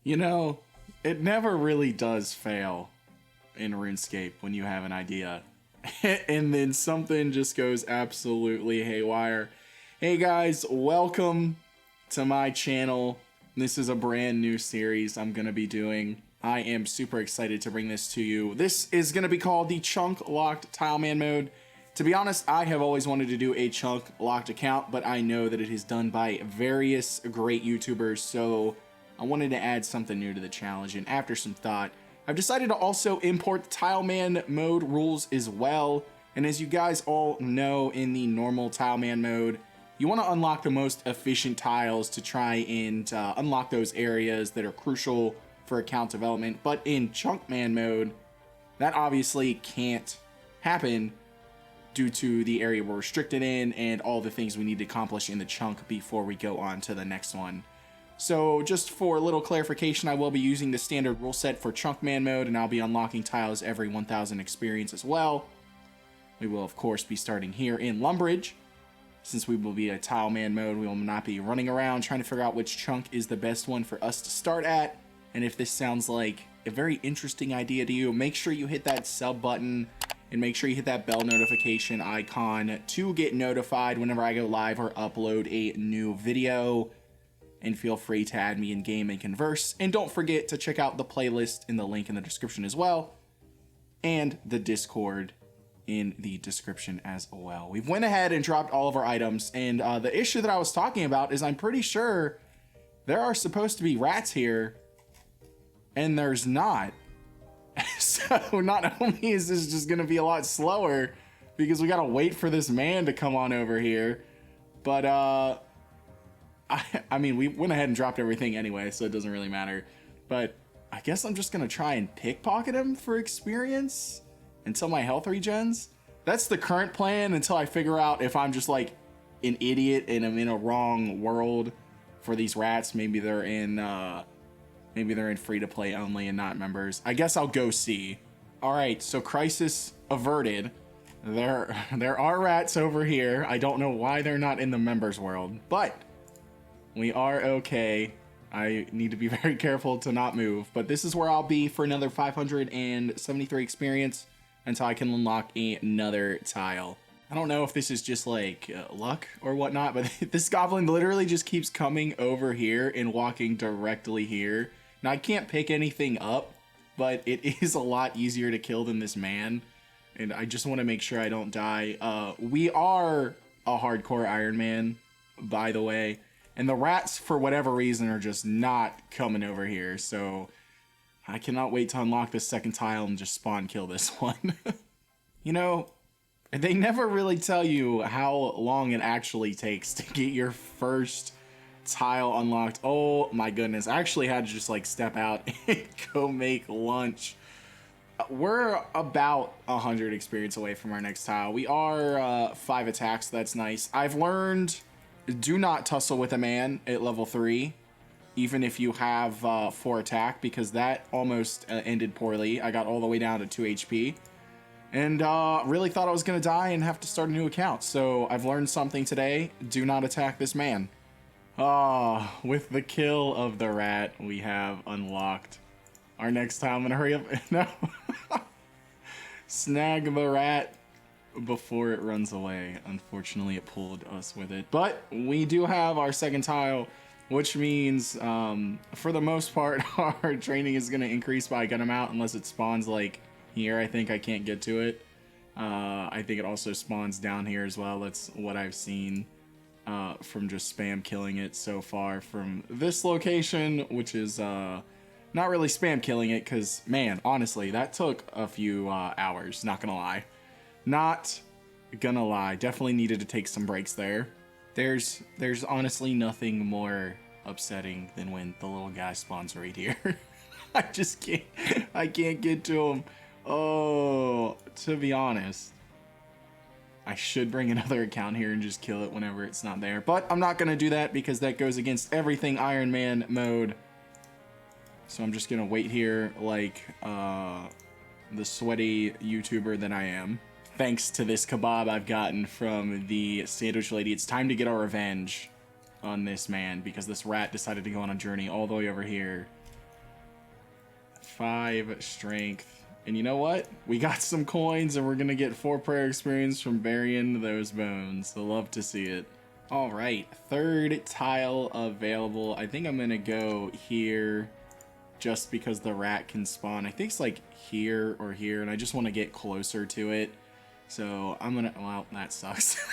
You know, it never really does fail in RuneScape when you have an idea. And then something just goes absolutely haywire. Hey guys, welcome to my channel. This is a brand new series I'm going to be doing. I am super excited to bring this to you. This is going to be called the Chunk Locked Tileman mode. To be honest, I have always wanted to do a Chunk Locked account, but I know that it is done by various great YouTubers, so I wanted to add something new to the challenge, and after some thought, I've decided to also import the Tileman mode rules as well. And as you guys all know, in the normal Tileman mode, you want to unlock the most efficient tiles to try and unlock those areas that are crucial for account development. But in Chunkman mode, that obviously can't happen due to the area we're restricted in and all the things we need to accomplish in the chunk before we go on to the next one. So just for a little clarification, I will be using the standard rule set for Chunkman mode, and I'll be unlocking tiles every 1000 experience as well. We will of course be starting here in Lumbridge. Since we will be a Tileman mode, we will not be running around trying to figure out which chunk is the best one for us to start at. And if this sounds like a very interesting idea to you, make sure you hit that sub button and make sure you hit that bell notification icon to get notified whenever I go live or upload a new video. And feel free to add me in game and converse. And don't forget to check out the playlist in the link in the description as well. And the Discord in the description as well. We've went ahead and dropped all of our items. And the issue that I was talking about is I'm pretty sure there are supposed to be rats here. And there's not. So not only is this just going to be a lot slower because we got to wait for this man to come on over here. But I mean, we went ahead and dropped everything anyway, so it doesn't really matter. But I guess I'm just going to try and pickpocket him for experience until my health regens. That's the current plan until I figure out if I'm just like an idiot and I'm in a wrong world for these rats. Maybe they're in free to play only and not members. I guess I'll go see. All right, so crisis averted. There are rats over here. I don't know why they're not in the members world, but we are okay. I need to be very careful to not move, but this is where I'll be for another 573 experience until I can unlock another tile. I don't know if this is just like luck or whatnot, but this goblin literally just keeps coming over here and walking directly here. Now I can't pick anything up, but it is a lot easier to kill than this man, and I just want to make sure I don't die. We are a hardcore Iron Man, by the way. And the rats, for whatever reason, are just not coming over here. So I cannot wait to unlock this second tile and just spawn kill this one. You know, they never really tell you how long it actually takes to get your first tile unlocked. Oh my goodness. I actually had to just like step out and go make lunch. We're about 100 experience away from our next tile. We are 5 attacks. So that's nice. I've learned... do not tussle with a man at level 3, even if you have 4 attack, because that almost ended poorly. I got all the way down to 2 HP and really thought I was going to die and have to start a new account. So I've learned something today. Do not attack this man. With the kill of the rat, we have unlocked our next tile. I'm going to hurry up. No. Snag the rat before it runs away. Unfortunately, it pulled us with it, but we do have our second tile, which means for the most part our training is going to increase by a good amount unless it spawns like here. I think I can't get to it. I think it also spawns down here as well. That's what I've seen from just spam killing it so far from this location, which is not really spam killing it because, man, honestly, that took a few hours, not gonna lie. Not gonna lie, definitely needed to take some breaks there. There's honestly nothing more upsetting than when the little guy spawns right here. I can't get to him. Oh, to be honest, I should bring another account here and just kill it whenever it's not there, but I'm not gonna do that because that goes against everything Iron Man mode. So I'm just gonna wait here like the sweaty YouTuber that I am. Thanks to this kebab I've gotten from the sandwich lady, it's time to get our revenge on this man because this rat decided to go on a journey all the way over here 5 strength. And you know what? We got some coins and we're gonna get 4 prayer experience from burying those bones. So love to see it. All right, 3rd tile available. I think I'm gonna go here just because the rat can spawn. I think it's like here or here, and I just want to get closer to it. So I'm gonna, well, that sucks.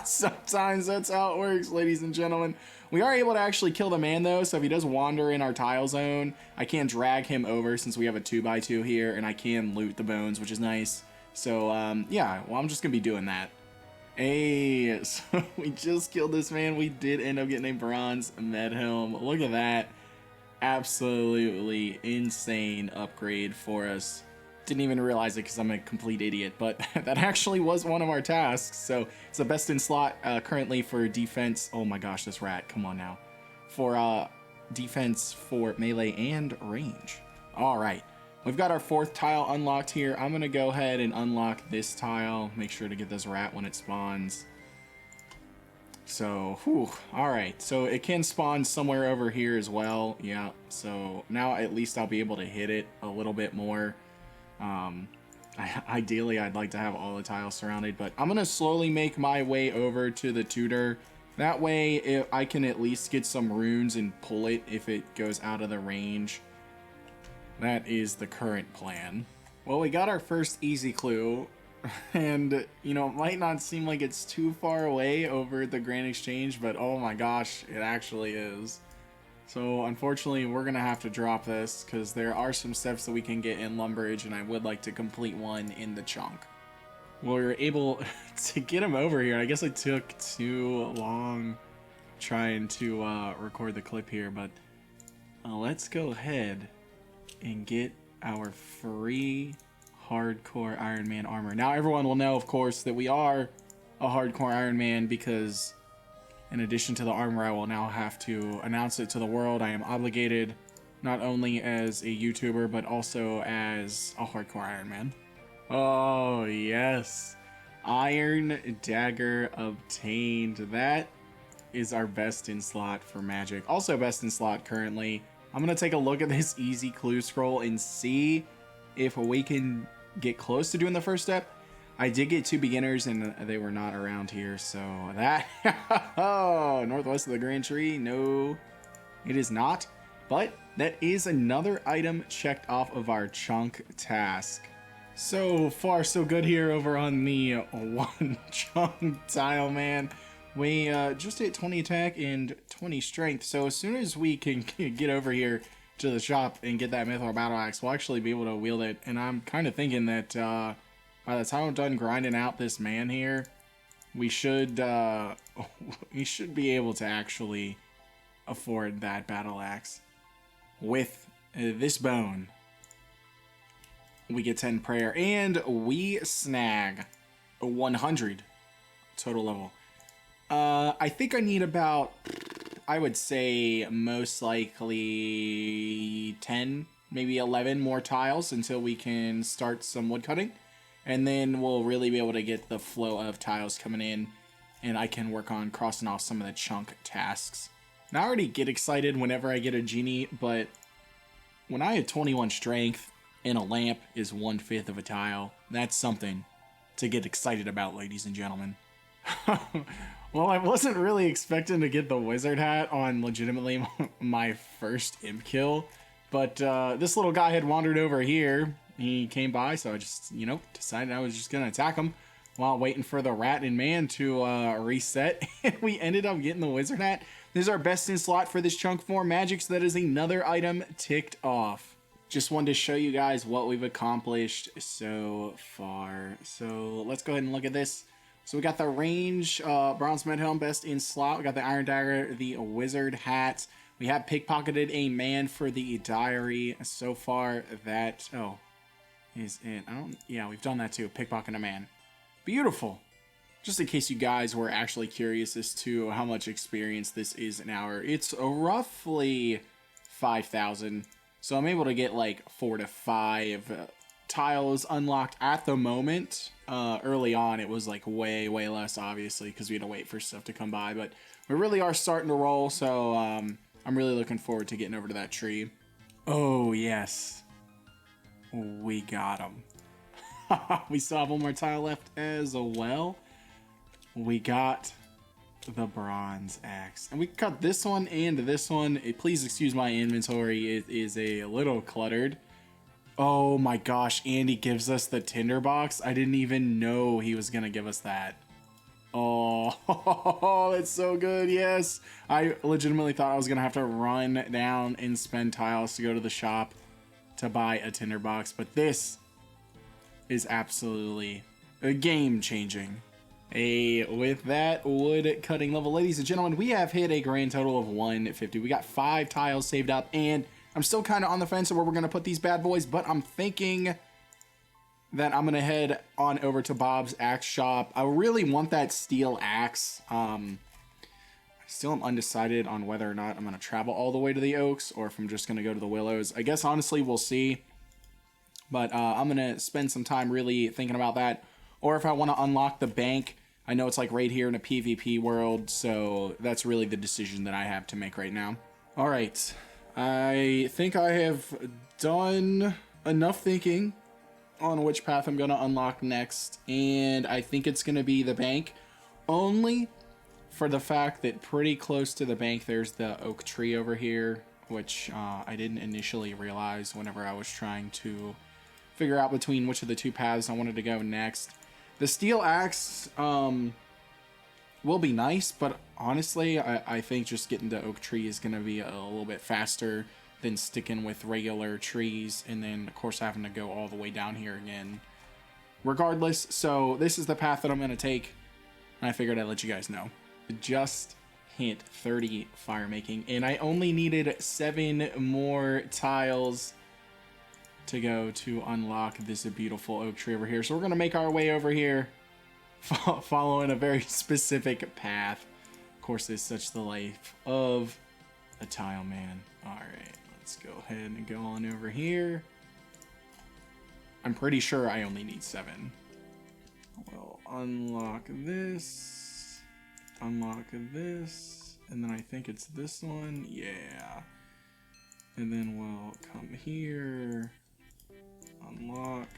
Sometimes that's how it works, ladies and gentlemen. We are able to actually kill the man though, so if he does wander in our tile zone, I can drag him over since we have a 2x2 here, and I can loot the bones, which is nice. So yeah, well, I'm just gonna be doing that. Hey, so we just killed this man. We did end up getting a bronze med helm. Look at that. Absolutely insane upgrade for us. Didn't even realize it because I'm a complete idiot, but that actually was one of our tasks. So it's the best in slot currently for defense. Oh my gosh, this rat, come on now. For defense for melee and range. All right, we've got our 4th tile unlocked here. I'm gonna go ahead and unlock this tile. Make sure to get this rat when it spawns. So, whew, all right, so it can spawn somewhere over here as well. Yeah, so now at least I'll be able to hit it a little bit more. Ideally, I'd like to have all the tiles surrounded, but I'm gonna slowly make my way over to the tutor. That way, I can at least get some runes and pull it if it goes out of the range. That is the current plan. Well, we got our first easy clue. And, you know, it might not seem like it's too far away over the Grand Exchange, but oh my gosh, it actually is. So unfortunately, we're going to have to drop this because there are some steps that we can get in Lumbridge, and I would like to complete one in the chunk. Well, we were able to get him over here. I guess it took too long trying to record the clip here, but let's go ahead and get our free hardcore Iron Man armor. Now everyone will know, of course, that we are a hardcore Iron Man because in addition to the armor, I will now have to announce it to the world. I am obligated not only as a YouTuber, but also as a hardcore Iron Man. Oh, yes. Iron Dagger obtained. That is our best in slot for magic. Also best in slot currently. I'm going to take a look at this easy clue scroll and see if we can get close to doing the first step. I did get 2 beginners and they were not around here, so that oh, northwest of the Grand Tree. No, it is not, but that is another item checked off of our chunk task. So far so good here over on the 1 chunk Tileman. We just hit 20 attack and 20 strength, so as soon as we can get over here to the shop and get that Mithril Battle Axe, we'll actually be able to wield it. And I'm kind of thinking that by the time I'm done grinding out this man here, we should be able to actually afford that Battle Axe. With this bone, we get 10 prayer, and we snag 100 total level. I think I need about, I would say most likely 10, maybe 11 more tiles until we can start some woodcutting. And then we'll really be able to get the flow of tiles coming in, and I can work on crossing off some of the chunk tasks. Now, I already get excited whenever I get a genie, but when I have 21 strength and a lamp is 1/5 of a tile, that's something to get excited about, ladies and gentlemen. Well, I wasn't really expecting to get the wizard hat on legitimately my first imp kill, but this little guy had wandered over here. He came by, so I just, you know, decided I was just going to attack him while waiting for the rat and man to reset, and we ended up getting the wizard hat. This is our best in slot for this chunk 4 magic, so that is another item ticked off. Just wanted to show you guys what we've accomplished so far. So let's go ahead and look at this. So we got the range, bronze med helm, best in slot. We got the iron dagger, the wizard hat. We have pickpocketed a man for the diary. So far, that is it. Yeah, we've done that too. Pickpocket a man. Beautiful. Just in case you guys were actually curious as to how much experience this is an hour, it's roughly 5,000. So I'm able to get like 4 to 5 tiles unlocked at the moment. Early on, it was like way less, obviously, because we had to wait for stuff to come by. But we really are starting to roll, so I'm really looking forward to getting over to that tree. Oh, yes. We got him. We still have one more tile left as well. We got the bronze axe. And we cut this one and this one. Please excuse my inventory. It is a little cluttered. Oh my gosh, Andy gives us the tinderbox. I didn't even know he was gonna give us that. Oh, that's so good, yes. I legitimately thought I was gonna have to run down and spend tiles to go to the shop to buy a tinderbox, but this is absolutely game-changing. With that wood cutting level, ladies and gentlemen, we have hit a grand total of 150. We got 5 tiles saved up, and I'm still kind of on the fence of where we're going to put these bad boys, but I'm thinking that I'm going to head on over to Bob's axe shop. I really want that steel axe. I still am undecided on whether or not I'm going to travel all the way to the Oaks or if I'm just going to go to the Willows. I guess, honestly, we'll see. But I'm going to spend some time really thinking about that. Or if I want to unlock the bank. I know it's like right here in a PvP world, so that's really the decision that I have to make right now. All right. I think I have done enough thinking on which path I'm going to unlock next. And I think it's going to be the bank. Only for the fact that pretty close to the bank, there's the oak tree over here, which I didn't initially realize whenever I was trying to figure out between which of the two paths I wanted to go next. The steel axe will be nice, but honestly, I think just getting to oak tree is going to be a little bit faster than sticking with regular trees, and then, of course, having to go all the way down here again. Regardless, so this is the path that I'm going to take, and I figured I'd let you guys know. Just hit 30 fire making, and I only needed 7 more tiles to go to unlock this beautiful oak tree over here. So we're going to make our way over here, following a very specific path. Of course, it's such the life of a tile man. All right, let's go ahead and go on over here. I'm pretty sure I only need 7. We'll unlock this, and then I think it's this one. Yeah. And then we'll come here, unlock.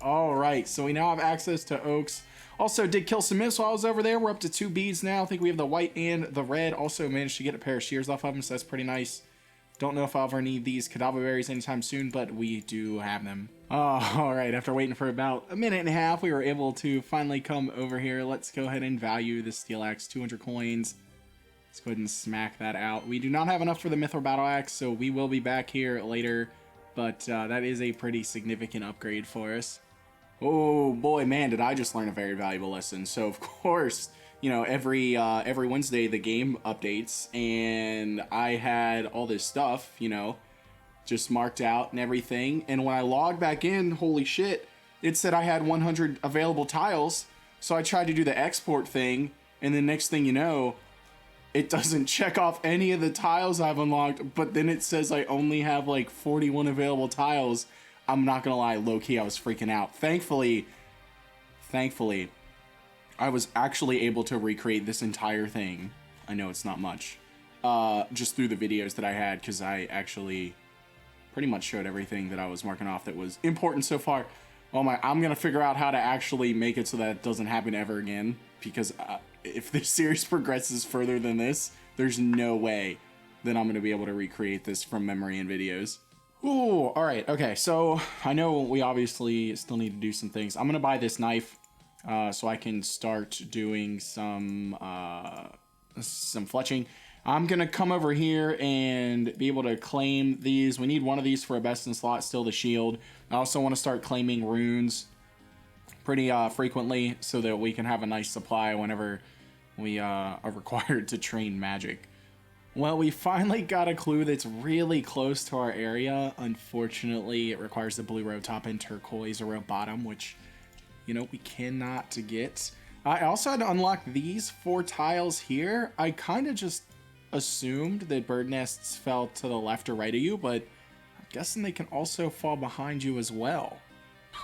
All right, so we now have access to oaks. Also did kill some myths while I was over there. We're up to 2 beads now. I think we have the white and the red. Also managed to get a pair of shears off of them, so that's pretty nice. Don't know if I'll ever need these Kadabra berries anytime soon, but we do have them. All right, after waiting for about a minute and a half, we were able to finally come over here. Let's go ahead and value the steel axe, 200 coins. Let's go ahead and smack that out. We do not have enough for the Mithril Battle Axe, so we will be back here later, but that is a pretty significant upgrade for us. Oh boy, man, did I just learn a very valuable lesson. So of course, you know, every Wednesday the game updates, and I had all this stuff, you know, just marked out and everything. And when I logged back in, holy shit, it said I had 100 available tiles. So I tried to do the export thing, and the next thing you know, it doesn't check off any of the tiles I've unlocked, but then it says I only have like 41 available tiles. I'm not gonna lie, low-key, I was freaking out. Thankfully, I was actually able to recreate this entire thing. I know it's not much. Just through the videos that I had, because I actually pretty much showed everything that I was marking off that was important so far. Oh my, I'm gonna figure out how to actually make it so that it doesn't happen ever again, because if this series progresses further than this, there's no way that I'm gonna be able to recreate this from memory and videos. Ooh, all right, okay, so I know we obviously still need to do some things. I'm gonna buy this knife so I can start doing some fletching. I'm gonna come over here and be able to claim these. We need one of these for a best in slot, still the shield. I also want to start claiming runes pretty frequently so that we can have a nice supply whenever we are required to train magic. Well, we finally got a clue that's really close to our area. Unfortunately, it requires the blue row top and turquoise row bottom, which, you know, we cannot get. I also had to unlock these 4 tiles here. I kind of just assumed that bird nests fell to the left or right of you, but I'm guessing they can also fall behind you as well.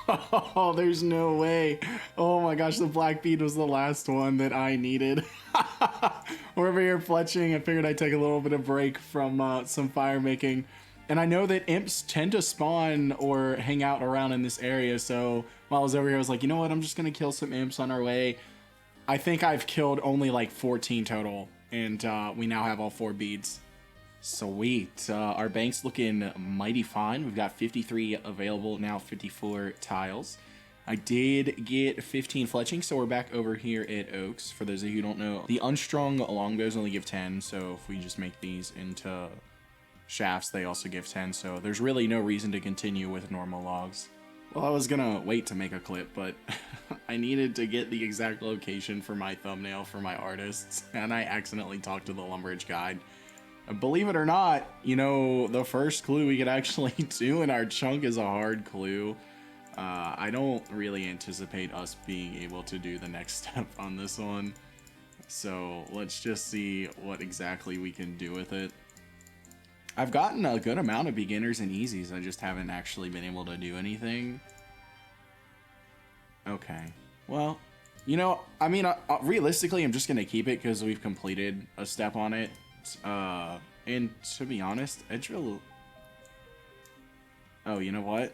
Oh, there's no way. Oh my gosh, the black bead was the last one that I needed. We're over here fletching. I figured I'd take a little bit of break from some fire making. And I know that imps tend to spawn or hang out around in this area, so while I was over here, I was like, you know what, I'm just gonna kill some imps on our way. I think I've killed only like 14 total, and we now have all 4 beads. Sweet. Our bank's looking mighty fine. We've got 53 available, now 54 tiles. I did get 15 fletching, so we're back over here at Oaks. For those of you who don't know, the unstrung longbows only give 10, so if we just make these into shafts, they also give 10, so there's really no reason to continue with normal logs. Well, I was gonna wait to make a clip, but I needed to get the exact location for my thumbnail for my artists, and I accidentally talked to the Lumbridge guide. Believe it or not, you know, the first clue we could actually do in our chunk is a hard clue. I don't really anticipate us being able to do the next step on this one, so let's just see what exactly we can do with it. I've gotten a good amount of beginners and easies, I just haven't actually been able to do anything. Okay, well, you know, I mean, realistically, I'm just going to keep it because we've completed a step on it. And to be honest, Edgerill... Oh, you know what?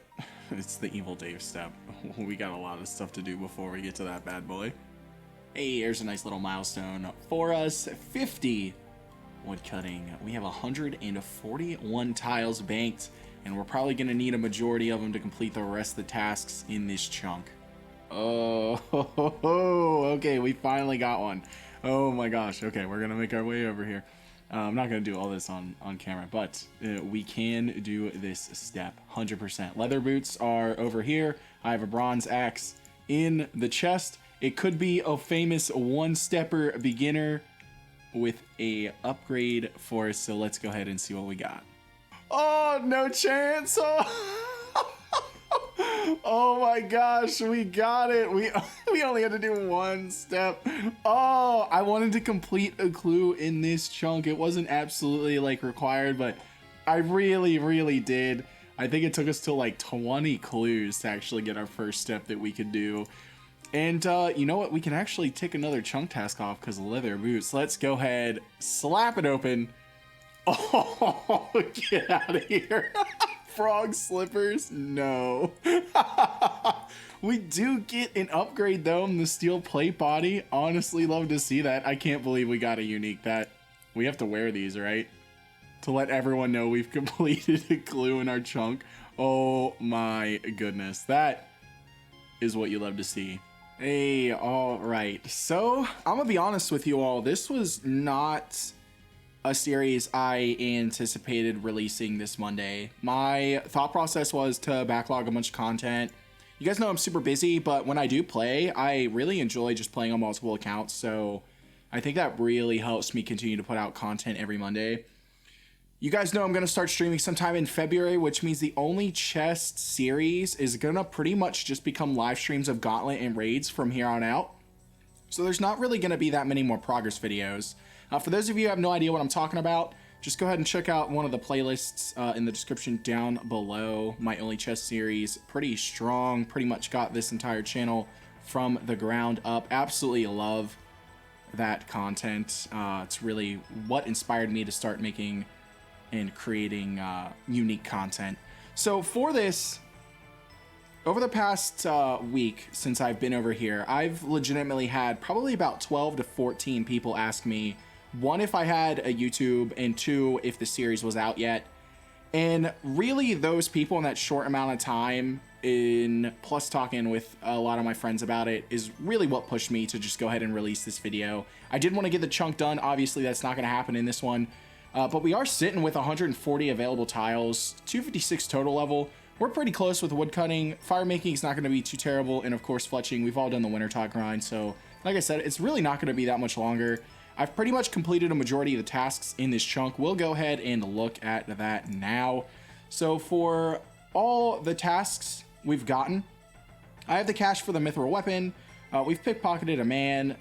It's the Evil Dave step. We got a lot of stuff to do before we get to that bad boy. Hey, here's a nice little milestone for us. 50 woodcutting. We have 141 tiles banked, and we're probably going to need a majority of them to complete the rest of the tasks in this chunk. Oh, okay, we finally got one. Oh my gosh. Okay, we're going to make our way over here. I'm not going to do all this on camera, but we can do this step 100%. Leather boots are over here. I have a bronze axe in the chest. It could be a famous one-stepper beginner with a upgrade for us, so let's go ahead and see what we got. Oh, no chance. Oh my gosh, we got it. We only had to do one step. Oh, I wanted to complete a clue in this chunk. It wasn't absolutely like required, but I really did. I think it took us till like 20 clues to actually get our first step that we could do. And you know what? We can actually take another chunk task off because of leather boots. Let's go ahead, slap it open. Oh, get out of here. Frog slippers? No. We do get an upgrade though in the steel plate body. Honestly, love to see that. I can't believe we got a unique that. We have to wear these, right? To let everyone know we've completed a clue in our chunk. Oh my goodness. That is what you love to see. Hey, all right. So I'm gonna be honest with you all. This was not a series I anticipated releasing this Monday. My thought process was to backlog a bunch of content. You guys know I'm super busy, but when I do play, I really enjoy just playing on multiple accounts. So I think that really helps me continue to put out content every Monday. You guys know I'm going to start streaming sometime in February, which means the only chest series is going to pretty much just become live streams of Gauntlet and raids from here on out. So there's not really going to be that many more progress videos. For those of you who have no idea what I'm talking about, just go ahead and check out one of the playlists in the description down below. My Only Chess series, pretty strong, pretty much got this entire channel from the ground up. Absolutely love that content. It's really what inspired me to start making and creating unique content. So for this, over the past week since I've been over here, I've legitimately had probably about 12 to 14 people ask me, one, if I had a YouTube, and two, if the series was out yet. And really those people in that short amount of time, plus talking with a lot of my friends about it, is really what pushed me to just go ahead and release this video. I did want to get the chunk done. Obviously that's not going to happen in this one, but we are sitting with 140 available tiles, 256 total level. We're pretty close with woodcutting. Fire making is not going to be too terrible, and of course fletching. We've all done the wintertide grind, so like I said, it's really not going to be that much longer. I've pretty much completed a majority of the tasks in this chunk. We'll go ahead and look at that now. So for all the tasks we've gotten, I have the cash for the mithril weapon. We've pickpocketed a man.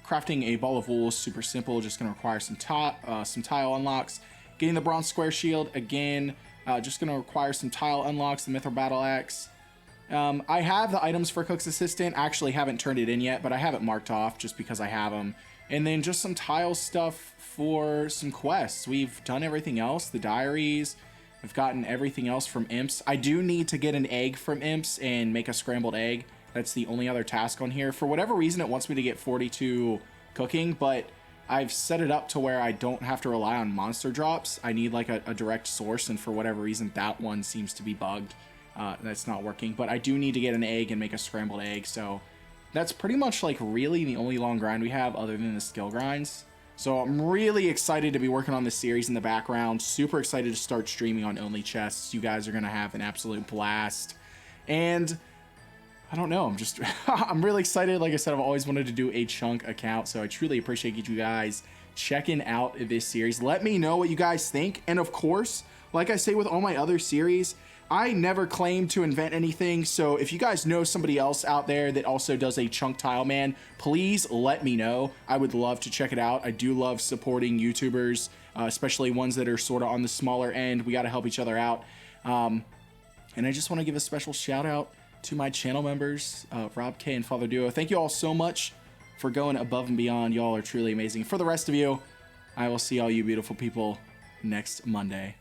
Crafting a ball of wool is super simple, just going to require some tile unlocks. Getting the bronze square shield, again, just going to require some tile unlocks, the mithril battle axe. I have the items for Cook's Assistant. I actually haven't turned it in yet, but I have it marked off just because I have them. And then just some tile stuff for some quests. We've done everything else, the diaries, I've gotten everything else from imps. I do need to get an egg from imps and make a scrambled egg. That's the only other task on here. For whatever reason, it wants me to get 42 cooking, but I've set it up to where I don't have to rely on monster drops. I need like a direct source, and for whatever reason, that one seems to be bugged. That's not working, but I do need to get an egg and make a scrambled egg, so that's pretty much like really the only long grind we have other than the skill grinds. So I'm really excited to be working on this series in the background. Super excited to start streaming on Only Chests. You guys are going to have an absolute blast. And I don't know, I'm really excited. Like I said, I've always wanted to do a Chunk account, so I truly appreciate you guys checking out this series. Let me know what you guys think. And of course, like I say with all my other series, I never claim to invent anything, so if you guys know somebody else out there that also does a Chunk Tileman, please let me know. I would love to check it out. I do love supporting YouTubers, especially ones that are sort of on the smaller end. We got to help each other out. And I just want to give a special shout out to my channel members, Rob K and Father Duo. Thank you all so much for going above and beyond. Y'all are truly amazing. For the rest of you, I will see all you beautiful people next Monday.